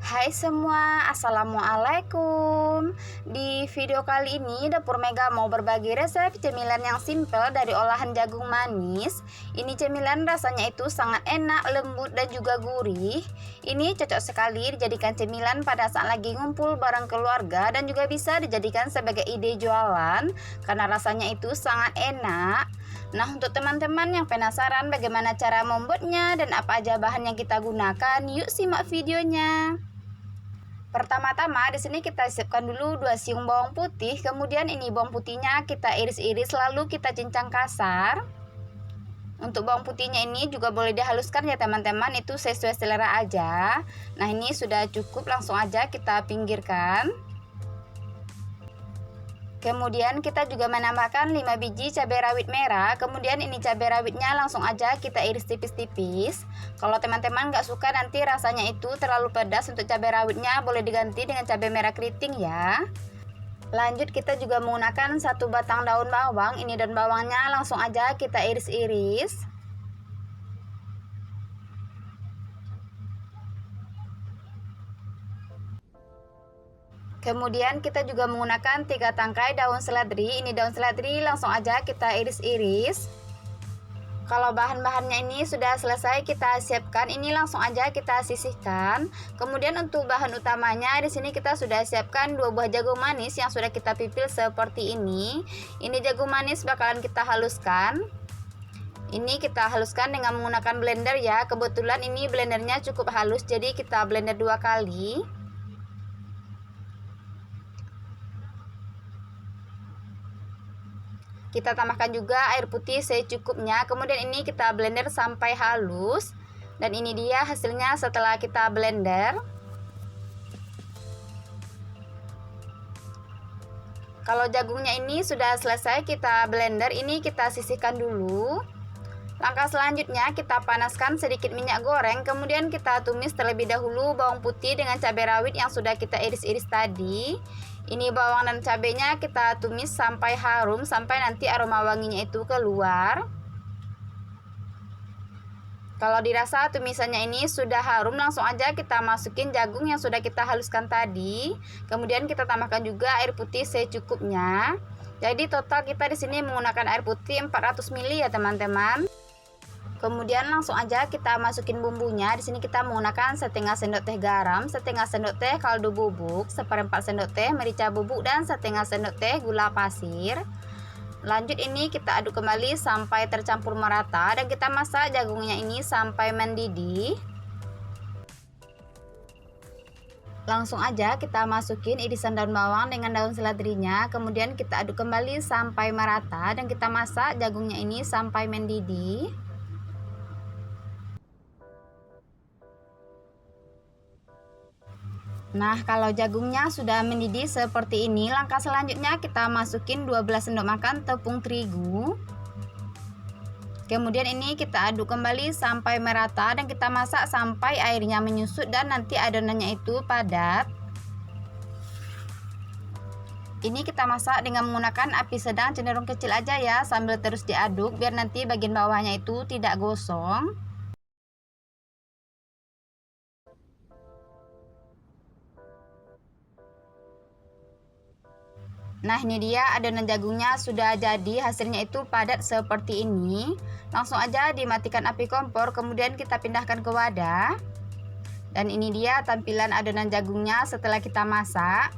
Hai semua, assalamualaikum. Di video kali ini Dapur Mega mau berbagi resep cemilan yang simple dari olahan jagung manis. Ini cemilan rasanya itu sangat enak, lembut dan juga gurih. Ini cocok sekali dijadikan cemilan pada saat lagi ngumpul bareng keluarga, dan juga bisa dijadikan sebagai ide jualan karena rasanya itu sangat enak. Nah, untuk teman-teman yang penasaran bagaimana cara membuatnya dan apa aja bahan yang kita gunakan, yuk simak videonya. Pertama-tama di sini kita siapkan dulu 2 siung bawang putih, kemudian ini bawang putihnya kita iris-iris lalu kita cincang kasar. Untuk bawang putihnya ini juga boleh dihaluskan ya teman-teman, itu sesuai selera aja. Nah, ini sudah cukup, langsung aja kita pinggirkan. Kemudian kita juga menambahkan 5 biji cabai rawit merah. Kemudian ini cabai rawitnya langsung aja kita iris tipis-tipis. Kalau teman-teman nggak suka nanti rasanya itu terlalu pedas, untuk cabai rawitnya boleh diganti dengan cabai merah keriting ya. Lanjut kita juga menggunakan 1 batang daun bawang. Ini daun bawangnya langsung aja kita iris-iris. Kemudian kita juga menggunakan 3 tangkai daun seledri. Ini daun seledri langsung aja kita iris-iris. Kalau bahan-bahannya ini sudah selesai kita siapkan, ini langsung aja kita sisihkan. Kemudian untuk bahan utamanya di sini kita sudah siapkan 2 buah jagung manis yang sudah kita pipil seperti ini. Ini jagung manis bakalan kita haluskan. Ini kita haluskan dengan menggunakan blender ya. Kebetulan ini blendernya cukup halus, jadi kita blender 2 kali. Kita tambahkan juga air putih secukupnya. Kemudian ini kita blender sampai halus. Dan ini dia hasilnya setelah kita blender. Kalau jagungnya ini sudah selesai kita blender, ini kita sisihkan dulu. Langkah selanjutnya kita panaskan sedikit minyak goreng. Kemudian kita tumis terlebih dahulu bawang putih dengan cabai rawit yang sudah kita iris-iris tadi. Ini bawang dan cabenya kita tumis sampai harum, sampai nanti aroma wanginya itu keluar. Kalau dirasa tumisannya ini sudah harum, langsung aja kita masukin jagung yang sudah kita haluskan tadi. Kemudian kita tambahkan juga air putih secukupnya. Jadi total kita di sini menggunakan air putih 400 ml ya teman-teman. Kemudian langsung aja kita masukin bumbunya. Di sini kita menggunakan setengah sendok teh garam, setengah sendok teh kaldu bubuk, seperempat sendok teh merica bubuk, dan setengah sendok teh gula pasir. Lanjut ini kita aduk kembali sampai tercampur merata, dan kita masak jagungnya ini sampai mendidih. Langsung aja kita masukin irisan daun bawang dengan daun seledrinya. Kemudian kita aduk kembali sampai merata, dan kita masak jagungnya ini sampai mendidih. Nah, kalau jagungnya sudah mendidih seperti ini, langkah selanjutnya kita masukin 12 sendok makan tepung terigu. Kemudian ini kita aduk kembali sampai merata, dan kita masak sampai airnya menyusut dan nanti adonannya itu padat. Ini kita masak dengan menggunakan api sedang cenderung kecil aja ya, sambil terus diaduk biar nanti bagian bawahnya itu tidak gosong. Nah, ini dia adonan jagungnya sudah jadi, hasilnya itu padat seperti ini. Langsung aja dimatikan api kompor, kemudian kita pindahkan ke wadah. Dan ini dia tampilan adonan jagungnya setelah kita masak.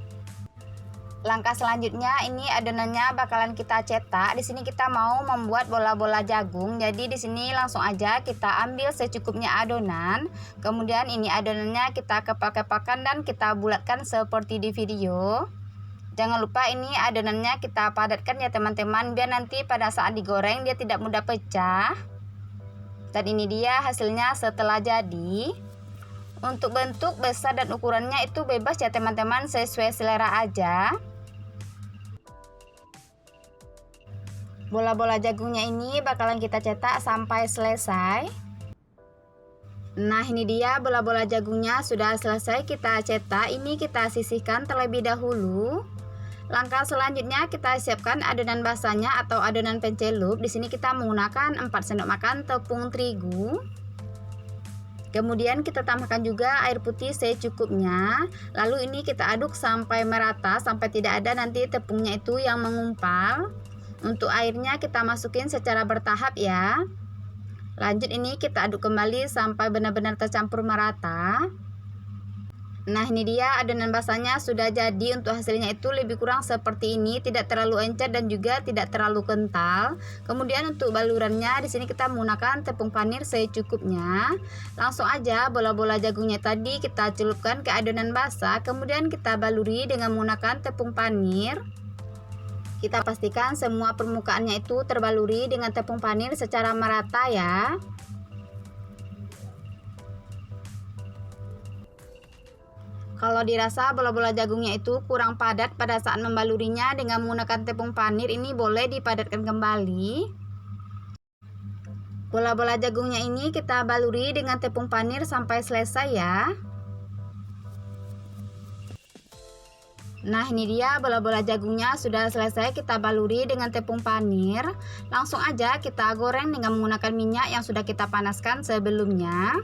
Langkah selanjutnya ini adonannya bakalan kita cetak. Di sini kita mau membuat bola-bola jagung. Jadi di sini langsung aja kita ambil secukupnya adonan. Kemudian ini adonannya kita kepak-kepakan dan kita bulatkan seperti di video. Jangan lupa ini adonannya kita padatkan ya teman-teman, biar nanti pada saat digoreng dia tidak mudah pecah. Dan ini dia hasilnya setelah jadi. Untuk bentuk, besar dan ukurannya itu bebas ya teman-teman, sesuai selera aja. Bola-bola jagungnya ini bakalan kita cetak sampai selesai. Nah, ini dia bola-bola jagungnya sudah selesai kita cetak. Ini kita sisihkan terlebih dahulu. Langkah selanjutnya kita siapkan adonan basahnya atau adonan pencelup. Di sini kita menggunakan 4 sendok makan tepung terigu. Kemudian kita tambahkan juga air putih secukupnya. Lalu ini kita aduk sampai merata, sampai tidak ada nanti tepungnya itu yang mengumpal. Untuk airnya kita masukin secara bertahap ya. Lanjut ini kita aduk kembali sampai benar-benar tercampur merata. Nah, ini dia adonan basahnya sudah jadi. Untuk hasilnya itu lebih kurang seperti ini, tidak terlalu encer dan juga tidak terlalu kental. Kemudian untuk balurannya di sini kita menggunakan tepung panir secukupnya. Langsung aja bola-bola jagungnya tadi kita celupkan ke adonan basah, kemudian kita baluri dengan menggunakan tepung panir. Kita pastikan semua permukaannya itu terbaluri dengan tepung panir secara merata ya. Kalau dirasa bola-bola jagungnya itu kurang padat pada saat membalurinya, dengan menggunakan tepung panir ini boleh dipadatkan kembali. Bola-bola jagungnya ini kita baluri dengan tepung panir sampai selesai ya. Nah, ini dia bola-bola jagungnya sudah selesai kita baluri dengan tepung panir. Langsung aja kita goreng dengan menggunakan minyak yang sudah kita panaskan sebelumnya.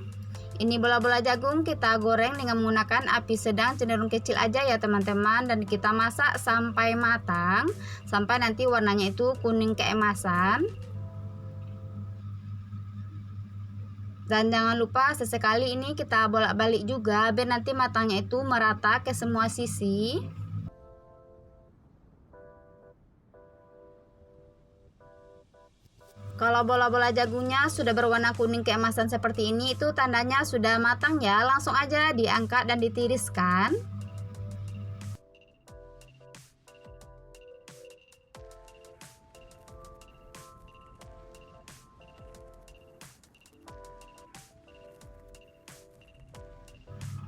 Ini bola-bola jagung kita goreng dengan menggunakan api sedang cenderung kecil aja ya teman-teman, dan kita masak sampai matang, sampai nanti warnanya itu kuning keemasan. Dan jangan lupa sesekali ini kita bolak-balik juga biar nanti matangnya itu merata ke semua sisi. Kalau bola-bola jagungnya sudah berwarna kuning keemasan seperti ini, itu tandanya sudah matang ya. Langsung aja diangkat dan ditiriskan.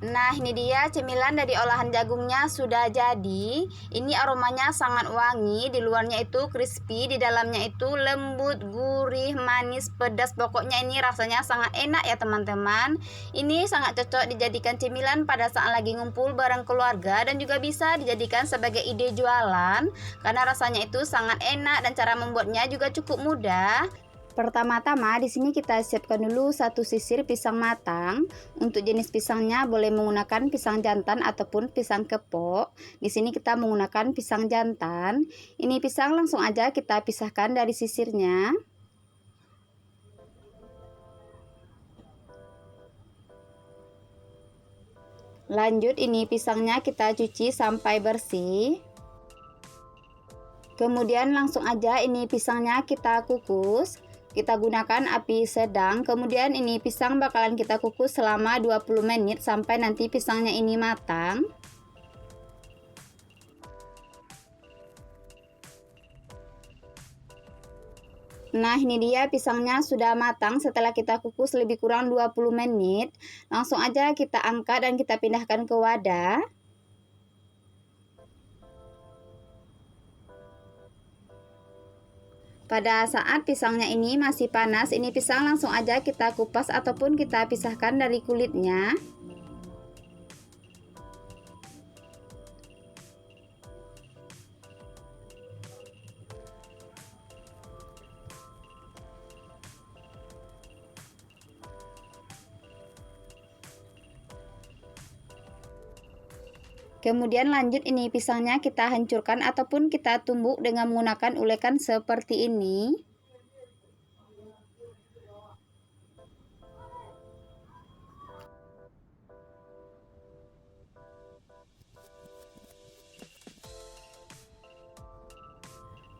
Nah, ini dia cemilan dari olahan jagungnya sudah jadi. Ini aromanya sangat wangi, di luarnya itu crispy, di dalamnya itu lembut, gurih, manis, pedas. Pokoknya ini rasanya sangat enak ya teman-teman. Ini sangat cocok dijadikan cemilan pada saat lagi ngumpul bareng keluarga, dan juga bisa dijadikan sebagai ide jualan karena rasanya itu sangat enak dan cara membuatnya juga cukup mudah. Pertama-tama di sini kita siapkan dulu satu sisir pisang matang. Untuk jenis pisangnya boleh menggunakan pisang jantan ataupun pisang kepok. Di sini kita menggunakan pisang jantan. Ini pisang langsung aja kita pisahkan dari sisirnya. Lanjut ini pisangnya kita cuci sampai bersih. Kemudian langsung aja ini pisangnya kita kukus. Kita gunakan api sedang. Kemudian ini pisang bakalan kita kukus selama 20 menit sampai nanti pisangnya ini matang. Nah, ini dia pisangnya sudah matang setelah kita kukus lebih kurang 20 menit. Langsung aja kita angkat dan kita pindahkan ke wadah. Pada saat pisangnya ini masih panas, ini pisang langsung aja kita kupas ataupun kita pisahkan dari kulitnya. Kemudian lanjut ini pisangnya kita hancurkan ataupun kita tumbuk dengan menggunakan ulekan seperti ini.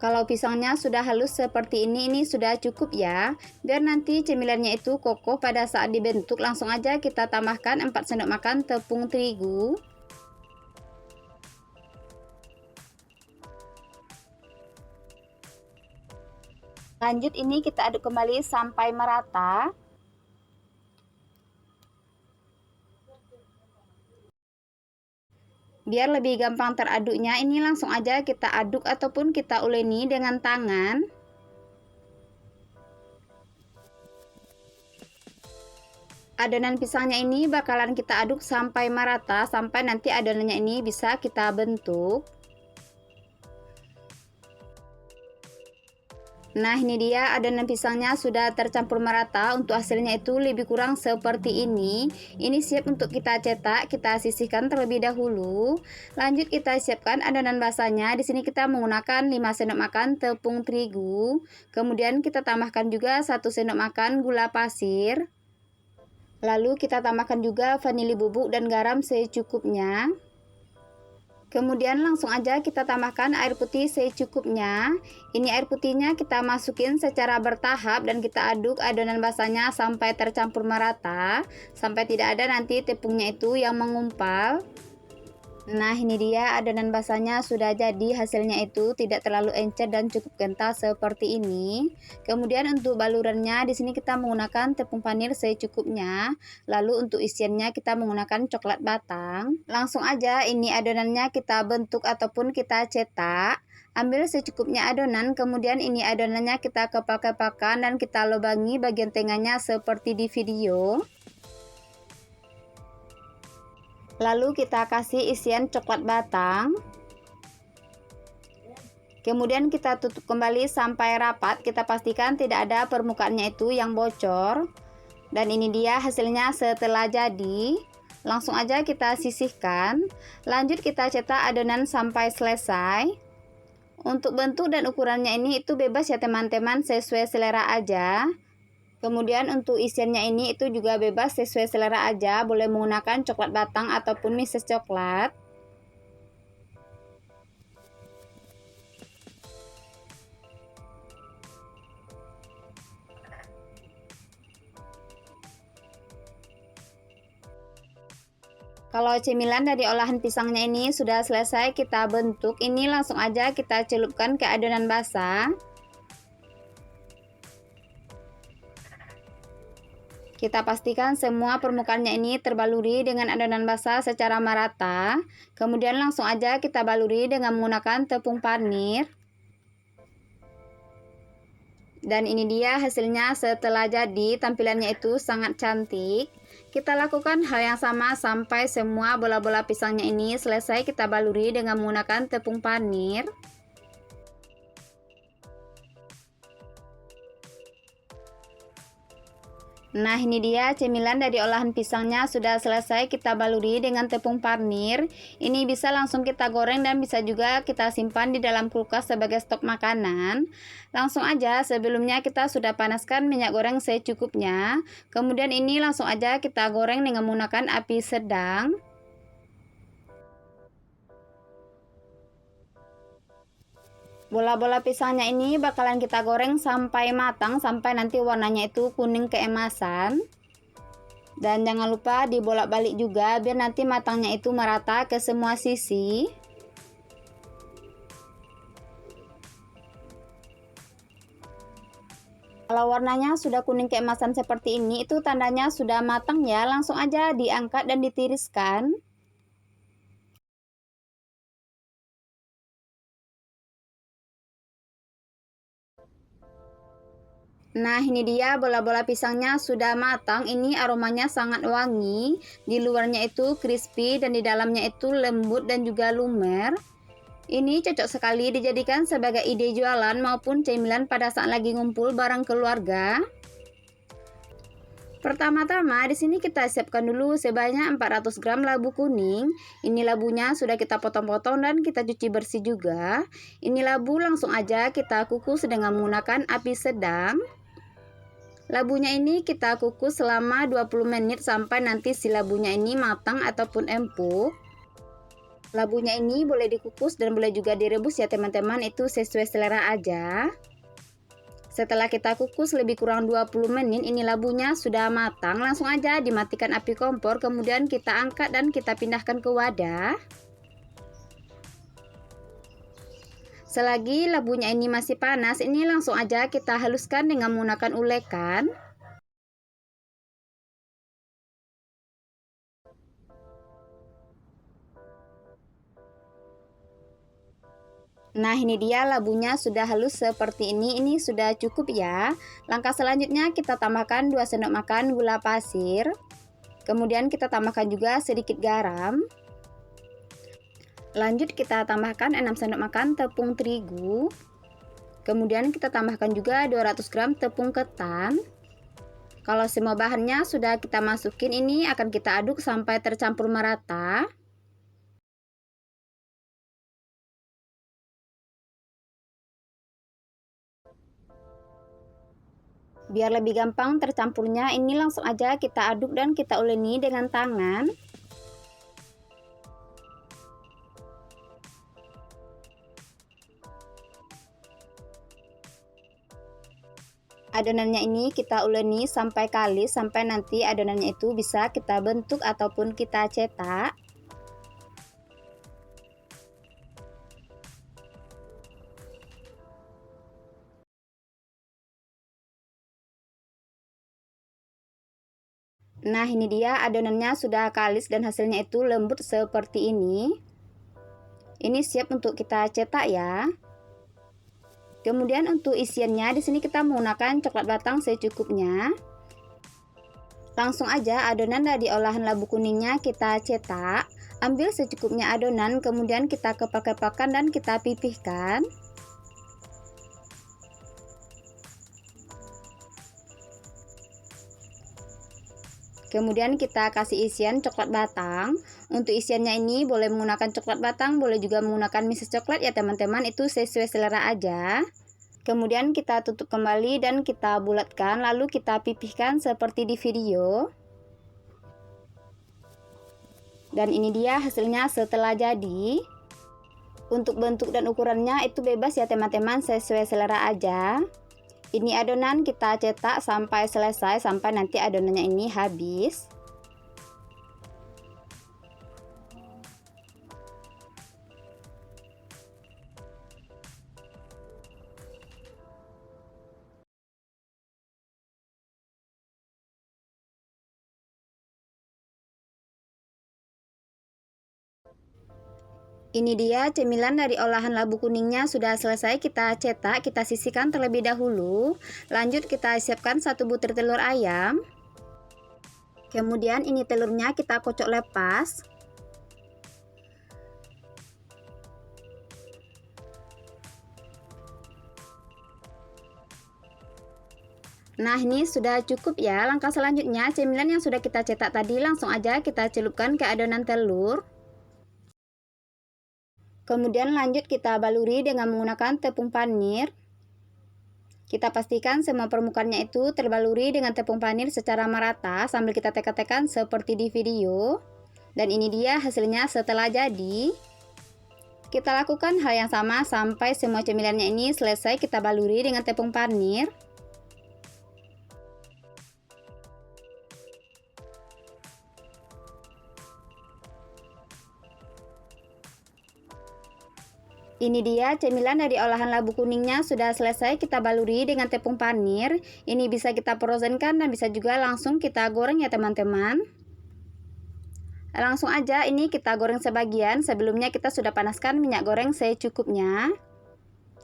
Kalau pisangnya sudah halus seperti ini sudah cukup ya. Biar nanti cemilannya itu kokoh pada saat dibentuk, langsung aja kita tambahkan 4 sendok makan tepung terigu. Lanjut ini kita aduk kembali sampai merata. Biar lebih gampang teraduknya, ini langsung aja kita aduk ataupun kita uleni dengan tangan. Adonan pisangnya ini bakalan kita aduk sampai merata, sampai nanti adonannya ini bisa kita bentuk. Nah, ini dia adonan pisangnya sudah tercampur merata. Untuk hasilnya itu lebih kurang seperti ini. Ini siap untuk kita cetak. Kita sisihkan terlebih dahulu. Lanjut kita siapkan adonan basahnya. Di sini kita menggunakan 5 sendok makan tepung terigu. Kemudian kita tambahkan juga 1 sendok makan gula pasir. Lalu kita tambahkan juga vanili bubuk dan garam secukupnya. Kemudian langsung aja kita tambahkan air putih secukupnya. Ini air putihnya kita masukin secara bertahap dan kita aduk adonan basahnya sampai tercampur merata. Sampai tidak ada nanti tepungnya itu yang mengumpal. Nah, ini dia adonan basahnya sudah jadi. Hasilnya itu tidak terlalu encer dan cukup kental seperti ini. Kemudian untuk balurannya di sini kita menggunakan tepung panir secukupnya. Lalu untuk isiannya kita menggunakan coklat batang. Langsung aja ini adonannya kita bentuk ataupun kita cetak. Ambil secukupnya adonan, kemudian ini adonannya kita kepal-kepalkan dan kita lubangi bagian tengahnya seperti di video. Lalu kita kasih isian coklat batang. Kemudian kita tutup kembali sampai rapat. Kita pastikan tidak ada permukaannya itu yang bocor. Dan ini dia hasilnya setelah jadi. Langsung aja kita sisihkan. Lanjut kita cetak adonan sampai selesai. Untuk bentuk dan ukurannya ini itu bebas ya teman-teman, sesuai selera aja. Kemudian untuk isiannya ini itu juga bebas sesuai selera aja, boleh menggunakan coklat batang ataupun mises coklat. Kalau cemilan dari olahan pisangnya ini sudah selesai kita bentuk, ini langsung aja kita celupkan ke adonan basah. Kita pastikan semua permukaannya ini terbaluri dengan adonan basah secara merata. Kemudian langsung aja kita baluri dengan menggunakan tepung panir. Dan ini dia hasilnya setelah jadi, tampilannya itu sangat cantik. Kita lakukan hal yang sama sampai semua bola-bola pisangnya ini selesai kita baluri dengan menggunakan tepung panir. Nah, ini dia cemilan dari olahan pisangnya sudah selesai kita baluri dengan tepung panir. Ini bisa langsung kita goreng dan bisa juga kita simpan di dalam kulkas sebagai stok makanan. Langsung aja sebelumnya kita sudah panaskan minyak goreng secukupnya. Kemudian ini langsung aja kita goreng dengan menggunakan api sedang. Bola-bola pisangnya ini bakalan kita goreng sampai matang, sampai nanti warnanya itu kuning keemasan. Dan jangan lupa dibolak-balik juga biar nanti matangnya itu merata ke semua sisi. Kalau warnanya sudah kuning keemasan seperti ini, itu tandanya sudah matang ya. Langsung aja diangkat dan ditiriskan. Nah, ini dia bola-bola pisangnya sudah matang. Ini aromanya sangat wangi. Di luarnya itu crispy dan di dalamnya itu lembut dan juga lumer. Ini cocok sekali dijadikan sebagai ide jualan maupun cemilan pada saat lagi ngumpul bareng keluarga. Pertama-tama di sini kita siapkan dulu sebanyak 400 gram labu kuning. Ini labunya sudah kita potong-potong dan kita cuci bersih juga. Ini labu langsung aja kita kukus dengan menggunakan api sedang. Labunya ini kita kukus selama 20 menit sampai nanti si labunya ini matang ataupun empuk. Labunya ini boleh dikukus dan boleh juga direbus ya teman-teman, itu sesuai selera aja. Setelah kita kukus lebih kurang 20 menit, ini labunya sudah matang. Langsung aja dimatikan api kompor, kemudian kita angkat dan kita pindahkan ke wadah. Selagi labunya ini masih panas, ini langsung aja kita haluskan dengan menggunakan ulekan. Nah, ini dia labunya sudah halus seperti ini sudah cukup ya. Langkah selanjutnya kita tambahkan 2 sendok makan gula pasir. Kemudian kita tambahkan juga sedikit garam. Lanjut kita tambahkan 6 sendok makan tepung terigu. Kemudian kita tambahkan juga 200 gram tepung ketan. Kalau semua bahannya sudah kita masukin, ini akan kita aduk sampai tercampur merata. Biar lebih gampang tercampurnya, ini langsung aja kita aduk dan kita uleni dengan tangan. Adonannya ini kita uleni sampai kalis, sampai nanti adonannya itu bisa kita bentuk ataupun kita cetak. Nah, ini dia adonannya sudah kalis dan hasilnya itu lembut seperti ini. Ini siap untuk kita cetak ya. Kemudian untuk isiannya di sini kita menggunakan coklat batang secukupnya. Langsung aja adonan dari olahan labu kuningnya kita cetak. Ambil secukupnya adonan, kemudian kita kepak-kepakkan dan kita pipihkan. Kemudian kita kasih isian coklat batang. Untuk isiannya ini boleh menggunakan coklat batang, boleh juga menggunakan mises coklat ya teman-teman, itu sesuai selera aja. Kemudian kita tutup kembali dan kita bulatkan, lalu kita pipihkan seperti di video. Dan ini dia hasilnya setelah jadi. Untuk bentuk dan ukurannya itu bebas ya teman-teman, sesuai selera aja. Ini adonan kita cetak sampai selesai, sampai nanti adonannya ini habis. Ini dia cemilan dari olahan labu kuningnya sudah selesai kita cetak, kita sisihkan terlebih dahulu. Lanjut kita siapkan 1 butir telur ayam. Kemudian ini telurnya kita kocok lepas. Nah, ini sudah cukup ya. Langkah selanjutnya cemilan yang sudah kita cetak tadi langsung aja kita celupkan ke adonan telur. Kemudian lanjut kita baluri dengan menggunakan tepung panir. Kita pastikan semua permukaannya itu terbaluri dengan tepung panir secara merata sambil kita tekan-tekan seperti di video. Dan ini dia hasilnya setelah jadi. Kita lakukan hal yang sama sampai semua cemilannya ini selesai kita baluri dengan tepung panir. Ini dia cemilan dari olahan labu kuningnya sudah selesai kita baluri dengan tepung panir. Ini bisa kita frozenkan dan bisa juga langsung kita goreng ya teman-teman. Langsung aja ini kita goreng sebagian. Sebelumnya kita sudah panaskan minyak goreng secukupnya.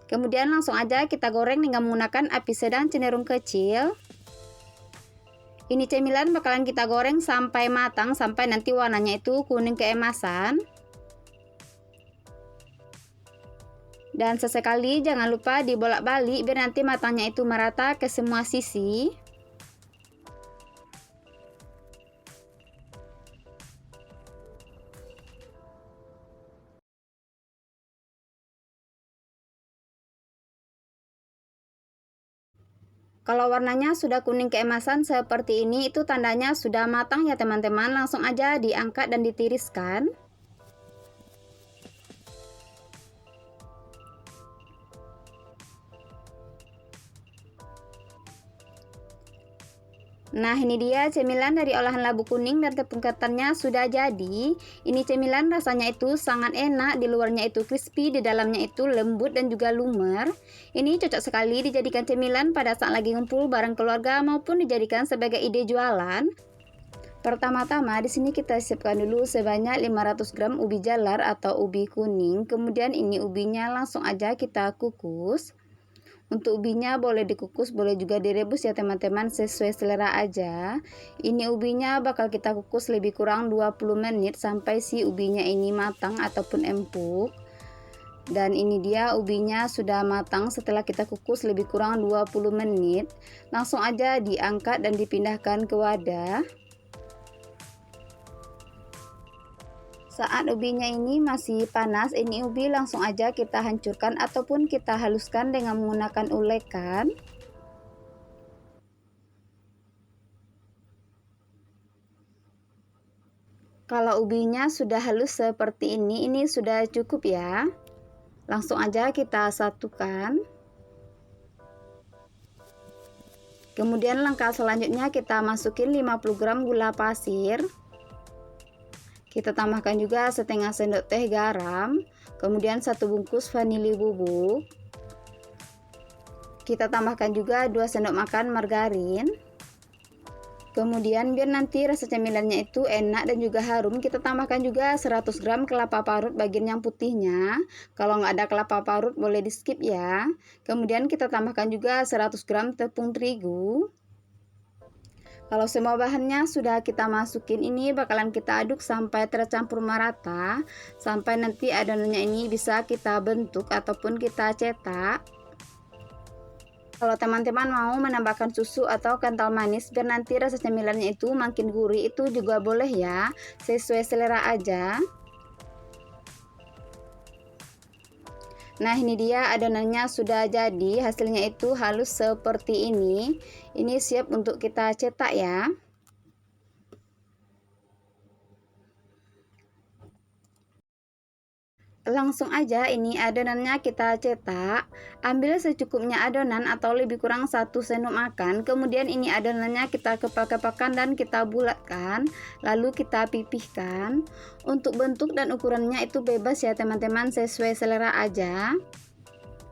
Kemudian langsung aja kita goreng dengan menggunakan api sedang cenderung kecil. Ini cemilan bakalan kita goreng sampai matang, sampai nanti warnanya itu kuning keemasan. Dan sesekali jangan lupa dibolak-balik biar nanti matangnya itu merata ke semua sisi. Kalau warnanya sudah kuning keemasan seperti ini, itu tandanya sudah matang ya teman-teman. Langsung aja diangkat dan ditiriskan. Nah, ini dia cemilan dari olahan labu kuning dan tepung ketannya sudah jadi. Ini cemilan rasanya itu sangat enak, di luarnya itu crispy, di dalamnya itu lembut dan juga lumer. Ini cocok sekali dijadikan cemilan pada saat lagi ngumpul bareng keluarga maupun dijadikan sebagai ide jualan. Pertama-tama di sini kita siapkan dulu sebanyak 500 gram ubi jalar atau ubi kuning. Kemudian ini ubinya langsung aja kita kukus. Untuk ubinya boleh dikukus, boleh juga direbus ya teman-teman, sesuai selera aja. Ini ubinya bakal kita kukus lebih kurang 20 menit sampai si ubinya ini matang ataupun empuk. Dan ini dia ubinya sudah matang setelah kita kukus lebih kurang 20 menit. Langsung aja diangkat dan dipindahkan ke wadah. Saat ubinya ini masih panas, ini ubi langsung aja kita hancurkan ataupun kita haluskan dengan menggunakan ulekan. Kalau ubinya sudah halus seperti ini sudah cukup ya. Langsung aja kita satukan. Kemudian langkah selanjutnya kita masukin 50 gram gula pasir. Kita tambahkan juga setengah sendok teh garam. Kemudian 1 bungkus vanili bubuk. Kita tambahkan juga 2 sendok makan margarin. Kemudian biar nanti rasa cemilannya itu enak dan juga harum, kita tambahkan juga 100 gram kelapa parut bagian yang putihnya. Kalau nggak ada kelapa parut boleh di skip ya. Kemudian kita tambahkan juga 100 gram tepung terigu. Kalau semua bahannya sudah kita masukin, ini bakalan kita aduk sampai tercampur merata. Sampai nanti adonannya ini bisa kita bentuk ataupun kita cetak. Kalau teman-teman mau menambahkan susu atau kental manis biar nanti rasa cemilannya itu makin gurih, itu juga boleh ya, sesuai selera aja. Nah ini dia adonannya sudah jadi, hasilnya itu halus seperti ini. Ini siap untuk kita cetak ya. Langsung aja ini adonannya kita cetak. Ambil secukupnya adonan atau lebih kurang 1 sendok makan. Kemudian ini adonannya kita kepal-kepalkan dan kita bulatkan, lalu kita pipihkan. Untuk bentuk dan ukurannya itu bebas ya teman-teman, sesuai selera aja.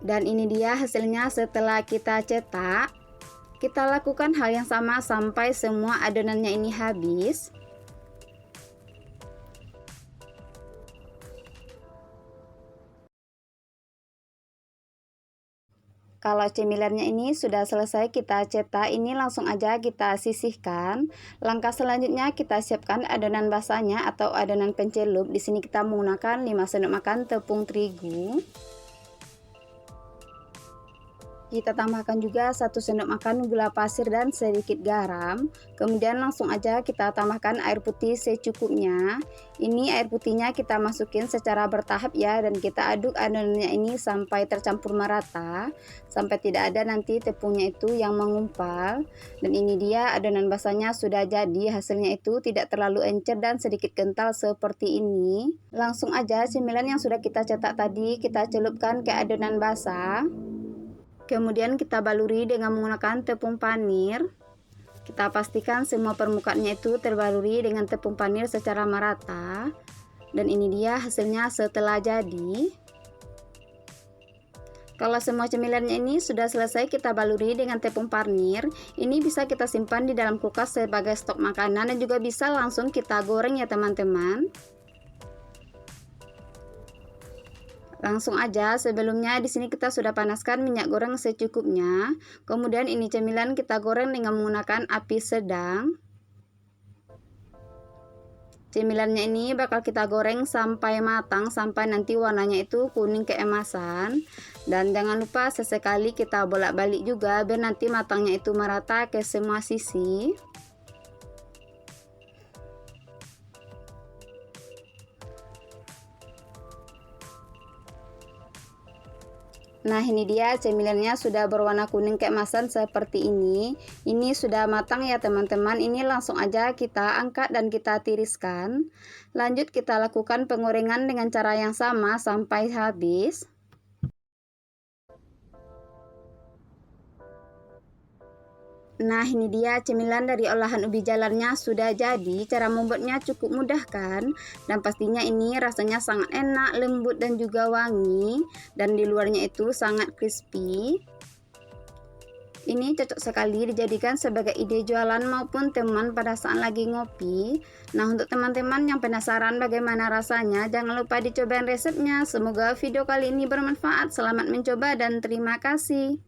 Dan ini dia hasilnya setelah kita cetak. Kita lakukan hal yang sama sampai semua adonannya ini habis. Kalau cemilannya ini sudah selesai kita cetak, ini langsung aja kita sisihkan. Langkah selanjutnya kita siapkan adonan basahnya atau adonan pencelup. Di sini kita menggunakan 5 sendok makan tepung terigu. Kita tambahkan juga 1 sendok makan gula pasir dan sedikit garam. Kemudian langsung aja kita tambahkan air putih secukupnya. Ini air putihnya kita masukin secara bertahap ya, dan kita aduk adonannya ini sampai tercampur merata, sampai tidak ada nanti tepungnya itu yang mengumpal. Dan ini dia adonan basahnya sudah jadi, hasilnya itu tidak terlalu encer dan sedikit kental seperti ini. Langsung aja cemilan yang sudah kita cetak tadi kita celupkan ke adonan basah. Kemudian kita baluri dengan menggunakan tepung panir. Kita pastikan semua permukaannya itu terbaluri dengan tepung panir secara merata. Dan ini dia hasilnya setelah jadi. Kalau semua cemilannya ini sudah selesai kita baluri dengan tepung panir, ini bisa kita simpan di dalam kulkas sebagai stok makanan dan juga bisa langsung kita goreng ya teman-teman. Langsung aja, sebelumnya di sini kita sudah panaskan minyak goreng secukupnya. Kemudian ini cemilan kita goreng dengan menggunakan api sedang. Cemilannya ini bakal kita goreng sampai matang, sampai nanti warnanya itu kuning keemasan. Dan jangan lupa sesekali kita bolak-balik juga biar nanti matangnya itu merata ke semua sisi. Nah ini dia cemilannya sudah berwarna kuning keemasan seperti ini. Ini sudah matang ya teman-teman. Ini langsung aja kita angkat dan kita tiriskan. Lanjut kita lakukan penggorengan dengan cara yang sama sampai habis. Nah ini dia cemilan dari olahan ubi jalarnya sudah jadi. Cara membuatnya cukup mudah kan, dan pastinya ini rasanya sangat enak, lembut dan juga wangi, dan di luarnya itu sangat crispy. Ini cocok sekali dijadikan sebagai ide jualan maupun teman pada saat lagi ngopi. Nah untuk teman-teman yang penasaran bagaimana rasanya, jangan lupa dicobain resepnya. Semoga video kali ini bermanfaat. Selamat mencoba dan terima kasih.